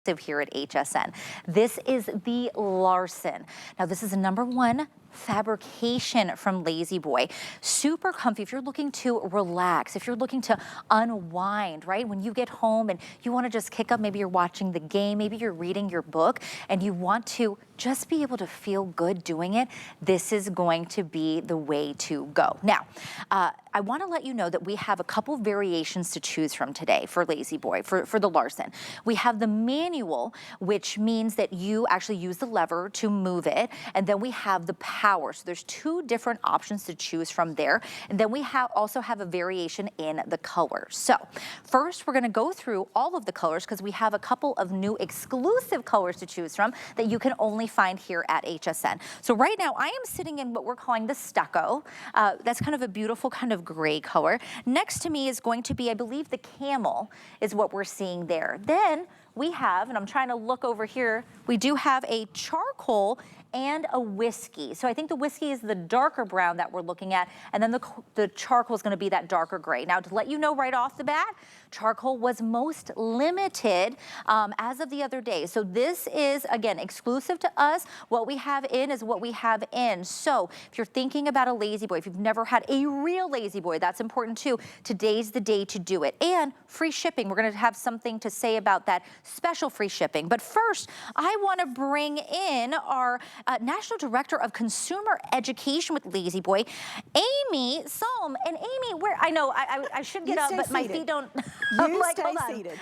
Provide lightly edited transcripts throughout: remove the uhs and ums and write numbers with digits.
here at HSN. This is the Larson. Now this is a #1 fabrication from LaZBoy. Super comfy if you're looking to relax, if you're looking to unwind, right? When you get home and you want to just kick up, maybe you're watching the game, maybe you're reading your book and you want to just be able to feel good doing it, this is going to be the way to go. Now, I want to let you know that we have a couple variations to choose from today for LaZBoy, for the Larson. We have the manual, which means that you actually use the lever to move it, and then we have the power. So there's 2 different options to choose from there, and then we also have a variation in the colors. So first, we're going to go through all of the colors because we have a couple of new exclusive colors to choose from that you can only find here at HSN. So right now, I am sitting in what we're calling the stucco. That's kind of a beautiful kind of gray color. Next to me is going to be, I believe, the camel is what we're seeing there. Then we have, and I'm trying to look over here, we do have a charcoal and a whiskey. So I think the whiskey is the darker brown that we're looking at, and then the charcoal is going to be that darker gray. Now, to let you know right off the bat, charcoal was most limited as of the other day. So this is, again, exclusive to us. What we have in is what we have in. So if you're thinking about a LaZBoy, if you've never had a real LaZBoy, that's important too. Today's the day to do it. And free shipping. We're going to have something to say about that special free shipping. But first, I want to bring in our National Director of Consumer Education with LaZBoy, Amy Salm. And Amy, where I know I should get up, but my feet don't. I'm like, stay seated.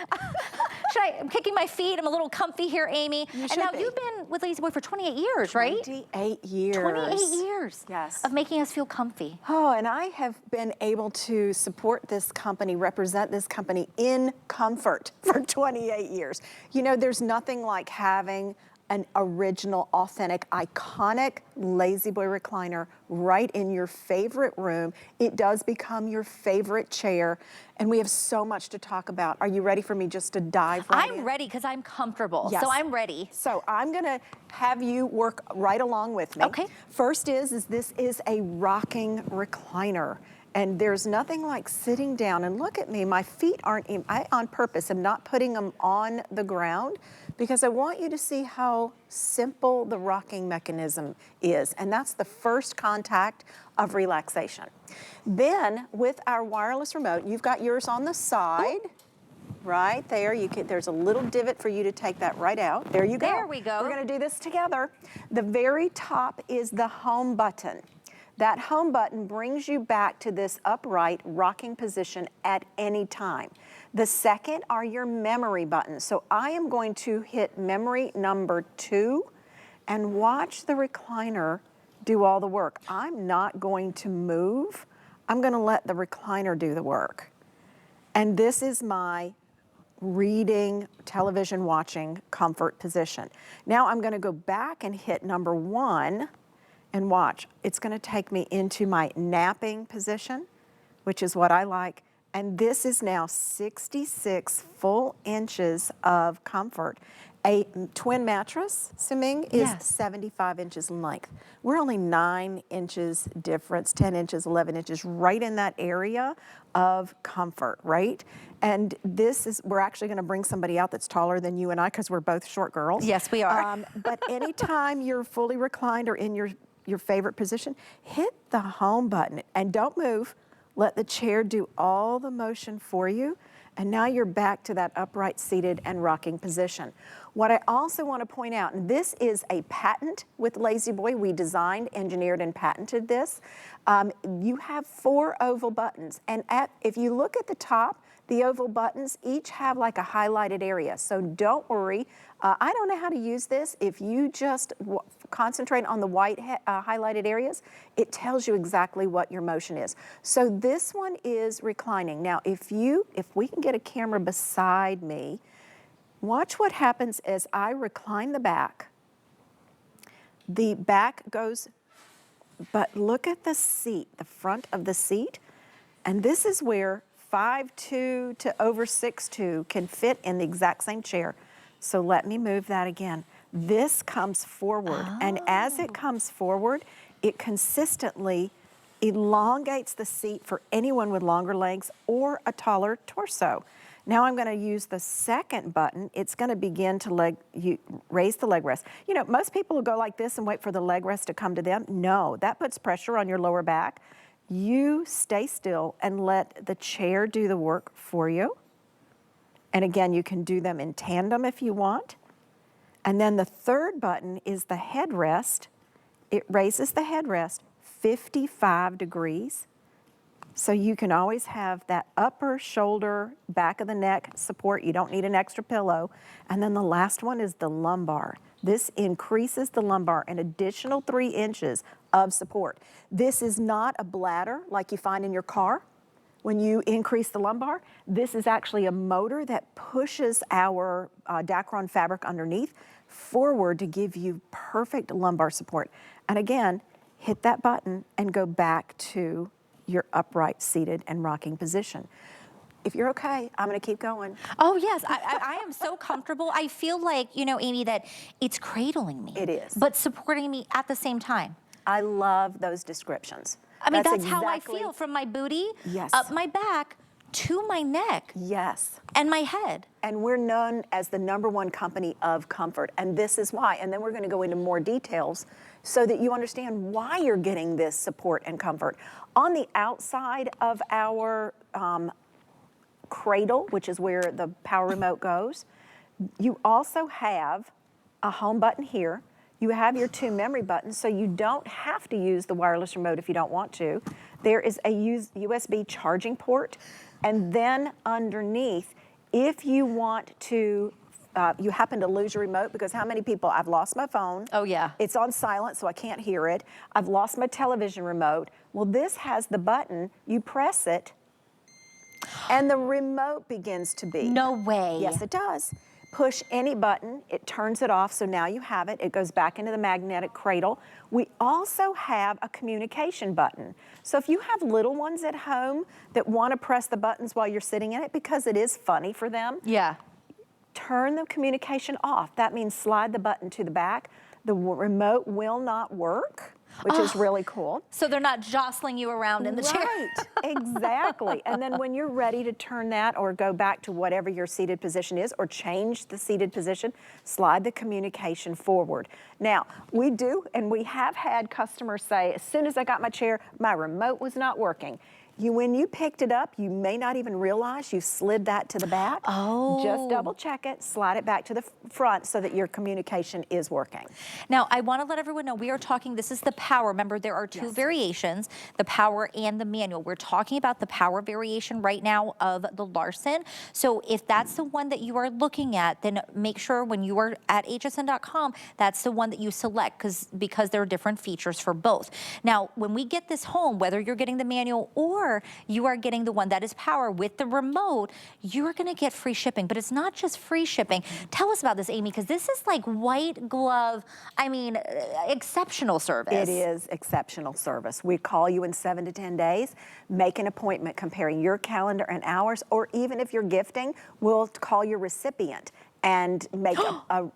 I'm kicking my feet. I'm a little comfy here, Amy. And now you've been with LaZBoy for 28 years, right? 28 years. 28 years. Yes. Of making us feel comfy. Oh, and I have been able to support this company, represent this company in comfort for 28 years. You know, there's nothing like having an original, authentic, iconic LaZBoy recliner right in your favorite room. It does become your favorite chair, and we have so much to talk about. Are you ready for me just to dive right in? I'm ready because I'm comfortable, Yes. so I'm ready. So I'm gonna have you work right along with me. Okay. First is this is a rocking recliner. And there's nothing like sitting down, and look at me, my feet aren't, I on purpose am not putting them on the ground because I want you to see how simple the rocking mechanism is. And that's the first contact of relaxation. Then with our wireless remote, you've got yours on the side. Right there, there's a little divot for you to take that right out. There you go. There we go. We're gonna do this together. The very top is the home button. That home button brings you back to this upright rocking position at any time. The second are your memory buttons. So I am going to hit memory number 2 and watch the recliner do all the work. I'm not going to move. I'm gonna let the recliner do the work. And this is my reading, television watching comfort position. Now I'm gonna go back and hit number 1 and watch. It's gonna take me into my napping position, which is what I like. And this is now 66 full inches of comfort. A twin mattress, Siming, is 75 inches in length. We're only 9 inches difference, 10 inches, 11 inches, right in that area of comfort, right? And this is, we're actually gonna bring somebody out that's taller than you and I because we're both short girls. Yes, we are. But anytime you're fully reclined or in your favorite position, hit the home button and don't move. Let the chair do all the motion for you. And now you're back to that upright seated and rocking position. What I also want to point out, and this is a patent with LaZBoy. We designed, engineered, and patented this. You have 4 oval buttons. And if you look at the top, the oval buttons each have like a highlighted area. So don't worry. I don't know how to use this. If you just concentrate on the white highlighted areas, it tells you exactly what your motion is. So this one is reclining. Now, if we can get a camera beside me, watch what happens as I recline the back. The back goes, but look at the seat, the front of the seat. And this is where 5'2" to over 6'2" can fit in the exact same chair. So let me move that again. This comes forward, and as it comes forward, it consistently elongates the seat for anyone with longer legs or a taller torso. Now I'm going to use the second button. It's going to begin to raise the leg rest. You know, most people will go like this and wait for the leg rest to come to them. No, that puts pressure on your lower back. You stay still and let the chair do the work for you. And again, you can do them in tandem if you want. And then the third button is the headrest. It raises the headrest 55 degrees. So you can always have that upper shoulder, back of the neck support. You don't need an extra pillow. And then the last one is the lumbar. This increases the lumbar an additional 3 inches of support. This is not a bladder like you find in your car when you increase the lumbar. This is actually a motor that pushes our Dacron fabric underneath forward to give you perfect lumbar support. And again, hit that button and go back to your upright, seated, and rocking position. If you're okay, I'm gonna keep going. Oh yes, I am so comfortable. I feel like, you know, Amy, that it's cradling me. It is. But supporting me at the same time. I love those descriptions. I mean, that's how I exactly- feel, from my booty, Yes. up my back, to my neck, Yes. and my head. And we're known as the #1 company of comfort, and this is why. And then we're gonna go into more details so that you understand why you're getting this support and comfort. On the outside of our cradle, which is where the power remote goes, you also have a home button here. You have your 2 memory buttons, so you don't have to use the wireless remote if you don't want to. There is a USB charging port, and then underneath, if you want to, you happen to lose your remote, because how many people, I've lost my phone. Oh yeah. It's on silent, so I can't hear it. I've lost my television remote. Well, this has the button, you press it, and the remote begins to beep. No way. Yes, it does. Push any button, it turns it off, so now you have it. It goes back into the magnetic cradle. We also have a communication button. So if you have little ones at home that want to press the buttons while you're sitting in it, because it is funny for them, Yeah. turn the communication off. That means slide the button to the back. The remote will not work, which is really cool. So they're not jostling you around in the chair. Right, exactly. And then when you're ready to turn that or go back to whatever your seated position is or change the seated position, slide the communication forward. Now, we do, and we have had customers say, as soon as I got my chair, my remote was not working. When you picked it up, you may not even realize you slid that to the back. Oh. Just double check it, slide it back to the front so that your communication is working. Now, I want to let everyone know we are talking, this is the power. Remember, there are 2 variations, the power and the manual. We're talking about the power variation right now of the Larson. So if that's the one that you are looking at, then make sure when you are at hsn.com, that's the one that you select, because there are different features for both. Now, when we get this home, whether you're getting the manual or you are getting the one that is power with the remote, you're gonna get free shipping. But it's not just free shipping. Tell us about this, Amy, because this is like white glove, I mean, exceptional service. It is exceptional service. We call you in 7 to 10 days, make an appointment comparing your calendar and ours, or even if you're gifting, we'll call your recipient and make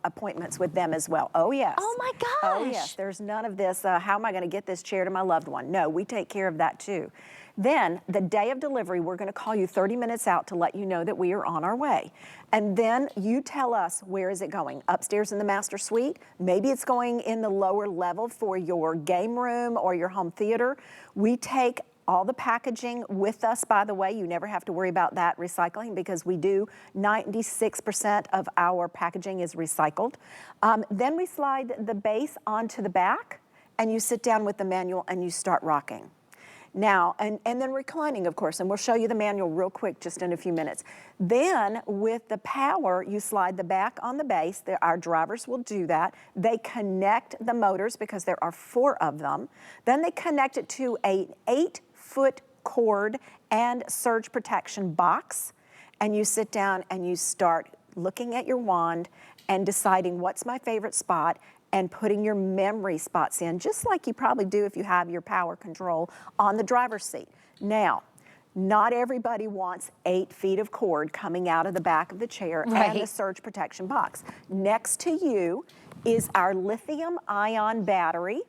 appointments with them as well. Oh, yes. Oh my gosh. Oh, yes. There's none of this, how am I gonna get this chair to my loved one? No, we take care of that too. Then, the day of delivery, we're gonna call you 30 minutes out to let you know that we are on our way. And then you tell us, where is it going? Upstairs in the master suite? Maybe it's going in the lower level for your game room or your home theater. We take all the packaging with us, by the way. You never have to worry about that recycling, because we do 96% of our packaging is recycled. Then we slide the base onto the back, and you sit down with the manual and you start rocking. Now, and then reclining, of course, and we'll show you the manual real quick just in a few minutes. Then with the power, you slide the back on the base. Our drivers will do that. They connect the motors, because there are 4 of them. Then they connect it to an 8-foot cord and surge protection box. And you sit down and you start looking at your wand and deciding what's my favorite spot, and putting your memory spots in, just like you probably do if you have your power control on the driver's seat. Now, not everybody wants 8 feet of cord coming out of the back of the chair and the surge protection box. Next to you is our lithium-ion battery.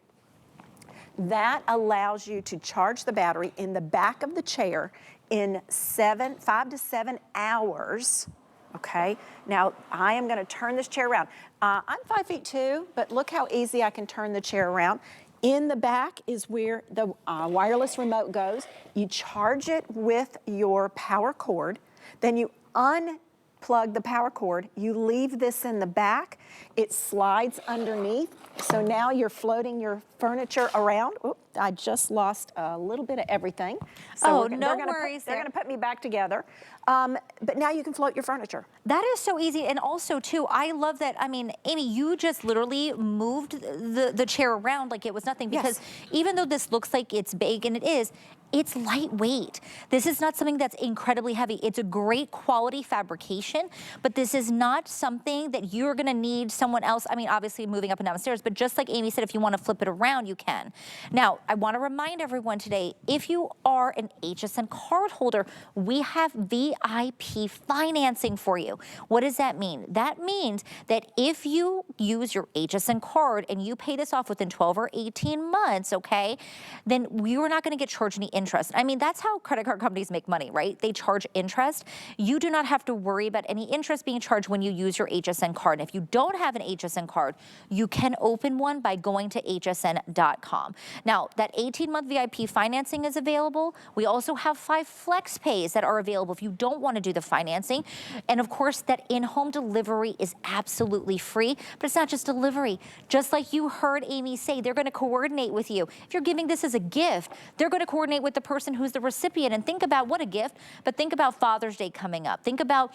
That allows you to charge the battery in the back of the chair in 5 to 7 hours. Okay, now I am going to turn this chair around. I'm 5'2", but look how easy I can turn the chair around. In the back is where the wireless remote goes. You charge it with your power cord, then you unplug the power cord, you leave this in the back, it slides underneath, so now you're floating your furniture around. Oop, I just lost a little bit of everything. So no worries. They're gonna put me back together. But now you can float your furniture. That is so easy, and also too, I love that. I mean, Amy, you just literally moved the chair around like it was nothing, because even though this looks like it's big, and it is, it's lightweight. This is not something that's incredibly heavy. It's a great quality fabrication, but this is not something that you're gonna need someone else. I mean, obviously moving up and down the stairs, but just like Amy said, if you wanna flip it around, you can. Now, I wanna remind everyone today, if you are an HSN card holder, we have VIP financing for you. What does that mean? That means that if you use your HSN card and you pay this off within 12 or 18 months, okay, then we are not gonna get charged any interest. I mean, that's how credit card companies make money, right? They charge interest. You do not have to worry about any interest being charged when you use your HSN card. And if you don't have an HSN card, you can open one by going to hsn.com. Now, that 18-month VIP financing is available. We also have 5 flex pays that are available if you don't want to do the financing. And of course, that in-home delivery is absolutely free, but it's not just delivery. Just like you heard Amy say, they're going to coordinate with you. If you're giving this as a gift, they're going to coordinate with the person who's the recipient. And think about what a gift, but think about Father's Day coming up. Think about,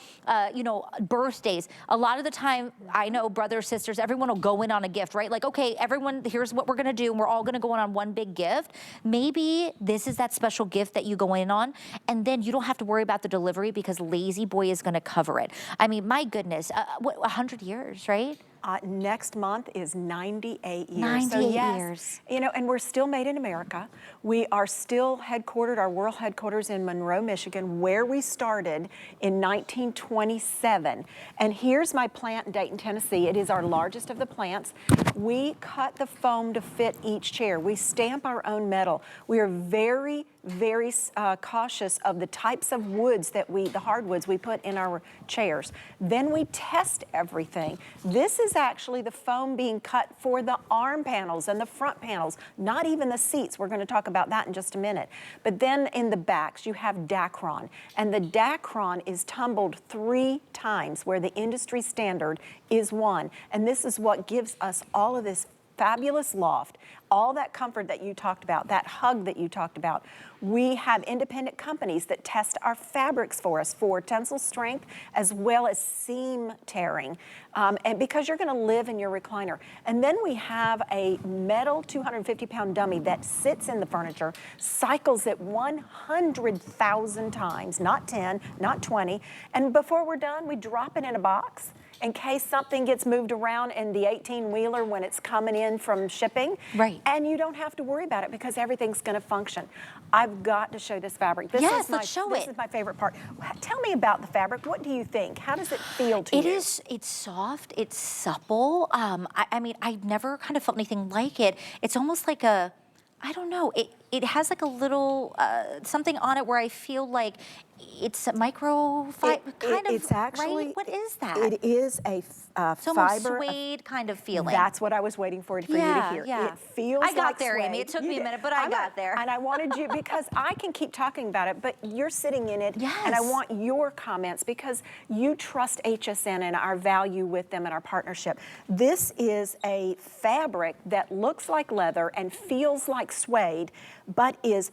you know, birthdays. A lot of the time, I know brothers, sisters, everyone will go in on a gift, right? Like, okay, everyone, here's what we're going to do, and we're all going to go in on one big gift. Maybe this is that special gift that you go in on, and then you don't have to worry about the delivery because LaZBoy is going to cover it. I mean, my goodness, what, 100 years, right? Next month is 98 years. 98 so yes, years. You know, and we're still made in America. We are still headquartered, our world headquarters in Monroe, Michigan, where we started in 1927. And here's my plant in Dayton, Tennessee. It is our largest of the plants. We cut the foam to fit each chair. We stamp our own metal. We are very, very cautious of the types of woods that the hardwoods we put in our chairs. Then we test everything. This is actually the foam being cut for the arm panels and the front panels, not even the seats. We're going to talk about that in just a minute. But then in the backs, you have Dacron, and the Dacron is tumbled 3 times, where the industry standard is 1. And this is what gives us all of this fabulous loft, all that comfort that you talked about, that hug that you talked about. We have independent companies that test our fabrics for us for tensile strength as well as seam tearing, and because you're going to live in your recliner. And then we have a metal 250-pound dummy that sits in the furniture, cycles it 100,000 times, not 10, not 20, and before we're done, we drop it in a box in case something gets moved around in the 18-wheeler when it's coming in from shipping. Right. And you don't have to worry about it because everything's going to function. I've got to show this fabric. This let's show This is my favorite part. Tell me about the fabric. What do you think? How does it feel to you? It's soft, it's supple. I mean, I've never kind of felt anything like it. It's almost like a, I don't know, it has like a little something on it where I feel like it's a it's actually, right? What is that? It is a It's almost fiber. suede kind of feeling. That's what I was waiting for you to hear. Yeah. It feels I got like there, suede. Amy. It took You me a did. minute, but I got there. And I wanted you, because I can keep talking about it, but you're sitting in it, and I Yes. want your comments because you trust HSN and our value with them and our partnership. This is a fabric that looks like leather and feels like suede, but is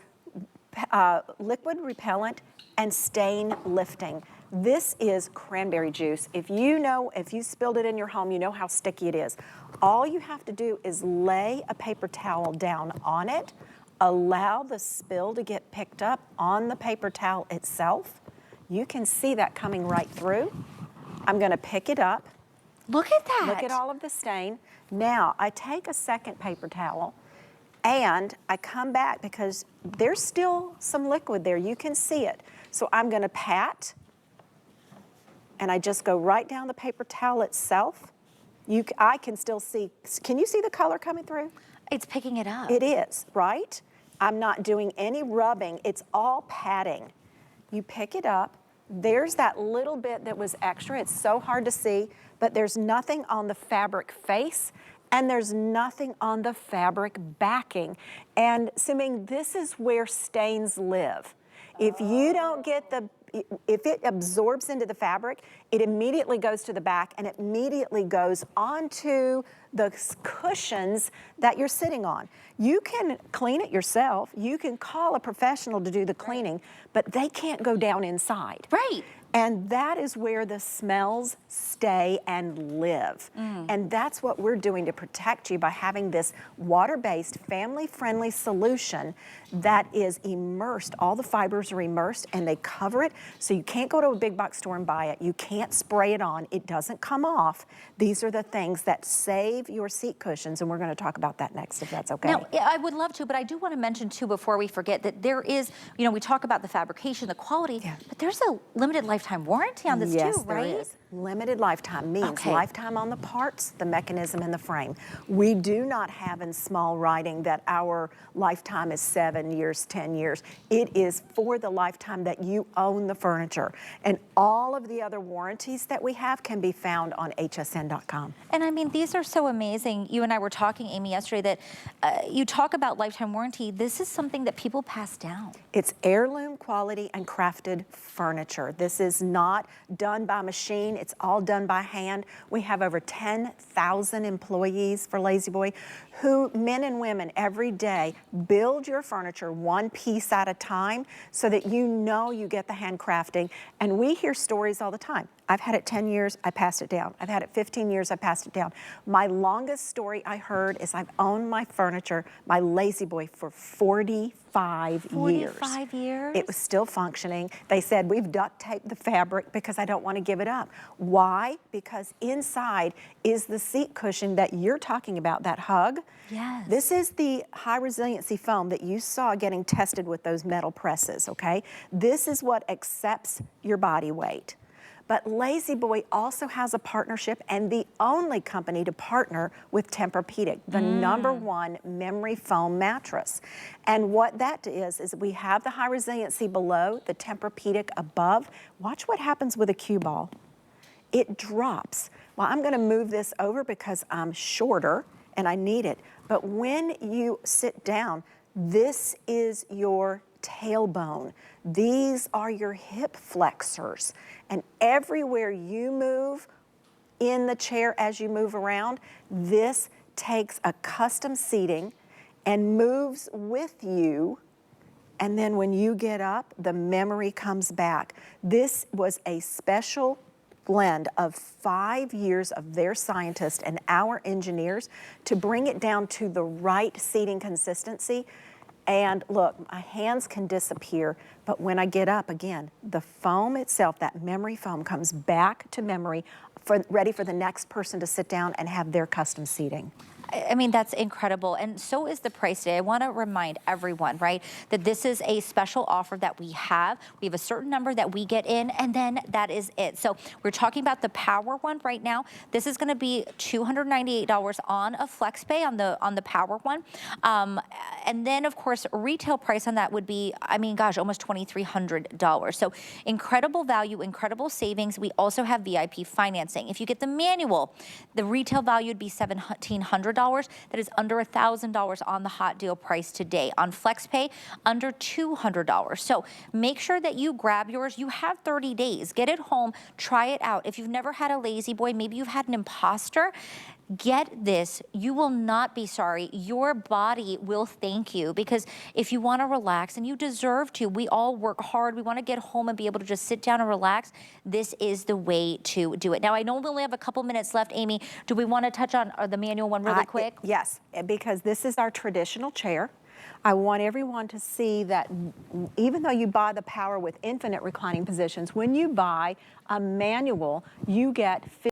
liquid repellent and stain lifting. This is cranberry juice. If you spilled it in your home, you know how sticky it is. All you have to do is lay a paper towel down on it, allow the spill to get picked up on the paper towel itself. You can see that coming right through. I'm going to pick it up. Look at that. Look at all of the stain. Now, I take a second paper towel and I come back because there's still some liquid there. You can see it. So I'm going to pat, and I just go right down the paper towel itself. I can still see. Can you see the color coming through? It's picking it up. It is, right? I'm not doing any rubbing. It's all patting. you pick it up. There's that little bit that was extra. It's so hard to see, but there's nothing on the fabric face, and there's nothing on the fabric backing. And Siming, this is where stains live. If you don't get if it absorbs into the fabric, it immediately goes to the back and it immediately goes onto the cushions that you're sitting on. You can clean it yourself. You can call a professional to do the cleaning, but they can't go down inside. Right. And that is where the smells stay and live. And that's what we're doing to protect you by having this water-based, family-friendly solution that is immersed. All the fibers are immersed and they cover it, so you can't go to a big box store and buy it. You can't spray it on. It doesn't come off. These are the things that save your seat cushions, and we're going to talk about that next, if that's okay. Now, I would love to, but I do want to mention too, before we forget, that there is, you know, we talk about the fabrication, the quality, but there's a limited lifetime warranty on this too, right? There is. Limited lifetime means lifetime on the parts, the mechanism, and the frame. We do not have in small writing that our lifetime is 7 years, 10 years. It is for the lifetime that you own the furniture. And all of the other warranties that we have can be found on hsn.com. And I mean, these are so amazing. You and I were talking, Amy, yesterday that you talk about lifetime warranty. This is something that people pass down. It's heirloom quality and crafted furniture. This is not done by machine. It's all done by hand. We have over 10,000 employees for LaZBoy who, men and women, every day build your furniture one piece at a time so that you know you get the handcrafting. And we hear stories all the time. I've had it 10 years, I passed it down. I've had it 15 years, I passed it down. My longest story I heard is I've owned my furniture, my LaZBoy, for 45 years. 45 years? It was still functioning. They said, we've duct taped the fabric because I don't want to give it up. Why? Because inside is the seat cushion that you're talking about, that hug. Yes. This is the high resiliency foam that you saw getting tested with those metal presses, okay? This is what accepts your body weight. But LaZBoy also has a partnership, and the only company to partner with Tempur-Pedic, the #1 memory foam mattress. And what that is we have the high resiliency below, the Tempur-Pedic above. Watch what happens with a cue ball. It drops. Well, I'm gonna move this over because I'm shorter and I need it. But when you sit down, this is your tailbone. These are your hip flexors. And everywhere you move in the chair as you move around, this takes a custom seating and moves with you. And then when you get up, the memory comes back. This was a special blend of 5 years of their scientists and our engineers to bring it down to the right seating consistency. And look, my hands can disappear, but when I get up again, the foam itself, that memory foam, comes back to memory, ready for the next person to sit down and have their custom seating. I mean, that's incredible. And so is the price today. I want to remind everyone, right, that this is a special offer that we have. We have a certain number that we get in, and then that is it. So we're talking about the Power one right now. This is going to be $298 on a flex pay on the Power one. And then, of course, retail price on that would be, I mean, gosh, almost $2,300. So incredible value, incredible savings. We also have VIP financing. If you get the manual, the retail value would be $1,700. That is under $1,000 on the hot deal price today. On FlexPay, under $200. So make sure that you grab yours. You have 30 days. Get it home, try it out. If you've never had a LaZBoy, maybe you've had an Imposter, get this. You will not be sorry. Your body will thank you, because if you want to relax, and you deserve to, we all work hard. We want to get home and be able to just sit down and relax. This is the way to do it. Now, I know we only have a couple minutes left, Amy. Do we want to touch on the manual one really quick? Yes, because this is our traditional chair. I want everyone to see that even though you buy the Power with infinite reclining positions, when you buy a manual, you get